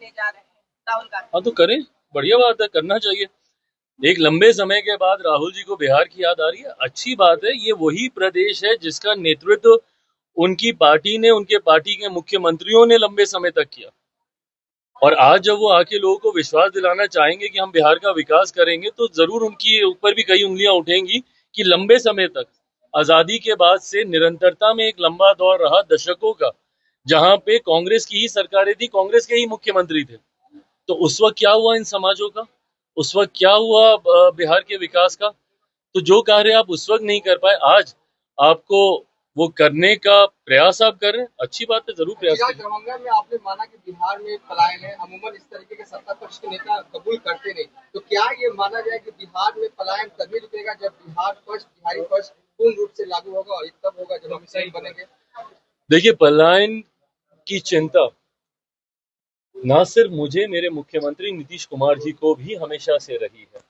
ले जा रहे हैं राहुल गांधी। हाँ तो करें, बढ़िया बात है, करना चाहिए। एक लंबे समय के बाद राहुल जी को बिहार की याद आ रही है, अच्छी बात है। ये वही प्रदेश है जिसका नेतृत्व उनकी पार्टी ने, उनके पार्टी के मुख्यमंत्रियों ने लंबे समय तक किया। और आज जब वो आके लोगों को विश्वास दिलाना चाहेंगे कि हम बिहार का विकास करेंगे, तो जरूर उनकी ऊपर भी कई उंगलियां उठेंगी कि लंबे समय तक, आजादी के बाद से निरंतरता में एक लंबा दौर रहा दशकों का, जहां पे कांग्रेस की ही सरकारें थी, कांग्रेस के ही मुख्यमंत्री थे। तो उस वक्त क्या हुआ इन समाजों का, उस वक्त क्या हुआ बिहार के विकास का? तो जो कार्य आप उस वक्त नहीं कर पाए, आज आपको वो करने का प्रयास आप कर रहे हैं, अच्छी बात है, जरूर प्रयास करें। दरभंगा में आपने माना कि बिहार में पलायन है, अमूमन इस तरीके के सत्ता पक्ष के नेता कबूल करते नहीं, तो क्या ये माना जाए कि बिहार में पलायन तभी रुकेगा जब बिहारी पक्ष पूर्ण रूप से लागू होगा, और तब होगा जब हम सही बनेंगे? देखिए, पलायन की चिंता ना सिर्फ मुझे, मेरे मुख्यमंत्री नीतीश कुमार जी को भी हमेशा से रही है,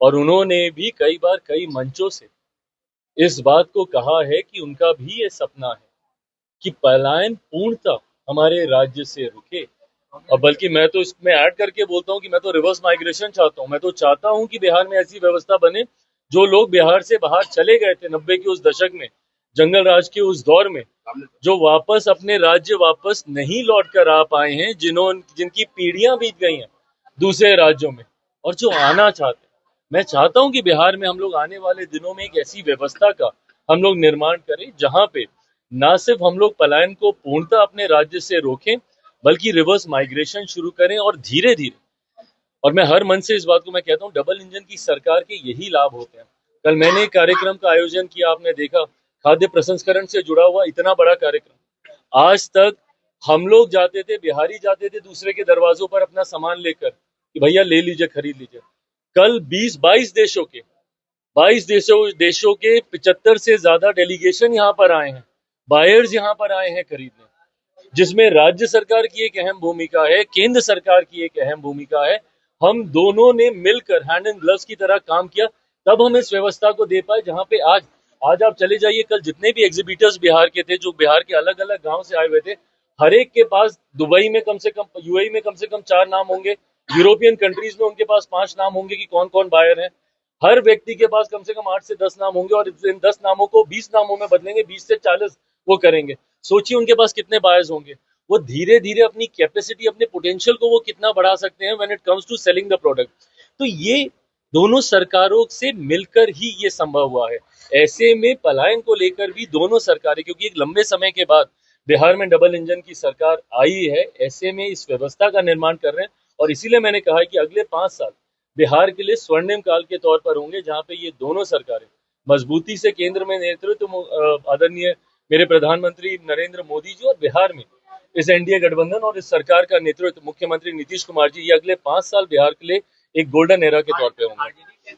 और उन्होंने भी कई बार कई मंचों से इस बात को कहा है कि उनका भी ये सपना है कि पलायन पूर्णतः हमारे राज्य से रुके। और बल्कि मैं तो इसमें ऐड करके बोलता हूं कि मैं तो रिवर्स माइग्रेशन चाहता हूं। मैं तो चाहता हूं कि बिहार में ऐसी व्यवस्था बने, जो लोग बिहार से बाहर चले गए थे 90 के उस दशक में, जंगल राज के उस दौर में, जो वापस अपने राज्य वापस नहीं लौट कर आ पाए हैं, जिनकी पीढ़ियां बीत गई हैं दूसरे राज्यों में, और जो आना चाहते हैं। मैं चाहता हूं कि बिहार में हम लोग आने वाले दिनों में एक ऐसी व्यवस्था का हम लोग निर्माण करें, जहां पे ना सिर्फ हम लोग पलायन को पूर्णतः अपने राज्य से रोकें, बल्कि रिवर्स माइग्रेशन शुरू करें, और धीरे धीरे, और मैं हर मन से इस बात को मैं कहता हूं, डबल इंजन की सरकार के यही लाभ होते हैं। कल मैंने एक कार्यक्रम का आयोजन किया, आपने देखा, खाद्य प्रसंस्करण से जुड़ा हुआ इतना बड़ा कार्यक्रम। आज तक हम लोग जाते थे, बिहारी जाते थे दूसरे के दरवाजों पर अपना सामान लेकर कि भैया ले लीजिए, खरीद लीजिए। कल 20-22 देशों के 75 से ज्यादा डेलीगेशन यहाँ पर आए हैं, बायर्स यहाँ पर आए हैं खरीदने, जिसमें राज्य सरकार की एक अहम भूमिका है, केंद्र सरकार की एक अहम भूमिका है। हम दोनों ने मिलकर हैंड एंड ग्लव्स की तरह काम किया, तब हम इस व्यवस्था को दे पाए, जहां पे आज आप चले जाइए, कल जितने भी एग्जीबिटर्स बिहार के थे, जो बिहार के अलग अलग गांव से आए हुए थे, हर एक के पास दुबई में कम से कम, यूएई में कम से कम 4 नाम होंगे, यूरोपियन कंट्रीज में उनके पास 5 नाम होंगे कि कौन कौन बायर है। हर व्यक्ति के पास कम से कम 8 से 10 नाम होंगे, और इन 10 नामों को 20 नामों में बदलेंगे, 20 से 40 वो करेंगे। सोचिए उनके पास कितने बायर्स होंगे। वो धीरे धीरे अपनी कैपेसिटी, अपने पोटेंशियल को वो कितना बढ़ा सकते हैं when it comes to selling the product. तो ये दोनों सरकारों से मिलकर ही ये संभव हुआ है। ऐसे में पलायन को लेकर भी दोनों सरकारें, क्योंकि एक लंबे समय के बाद बिहार में डबल इंजन की सरकार आई है, ऐसे में इस व्यवस्था का निर्माण कर रहे हैं। और इसीलिए मैंने कहा है कि अगले 5 साल बिहार के लिए स्वर्णिम काल के तौर पर होंगे, जहां पे ये दोनों सरकारें मजबूती से केंद्र में नेतृत्व आदरणीय मेरे प्रधानमंत्री नरेंद्र मोदी जी, और बिहार में इस एनडीए गठबंधन और इस सरकार का नेतृत्व मुख्यमंत्री नीतीश कुमार जी, ये अगले 5 साल बिहार के लिए एक गोल्डन एरा के तौर पे होंगे।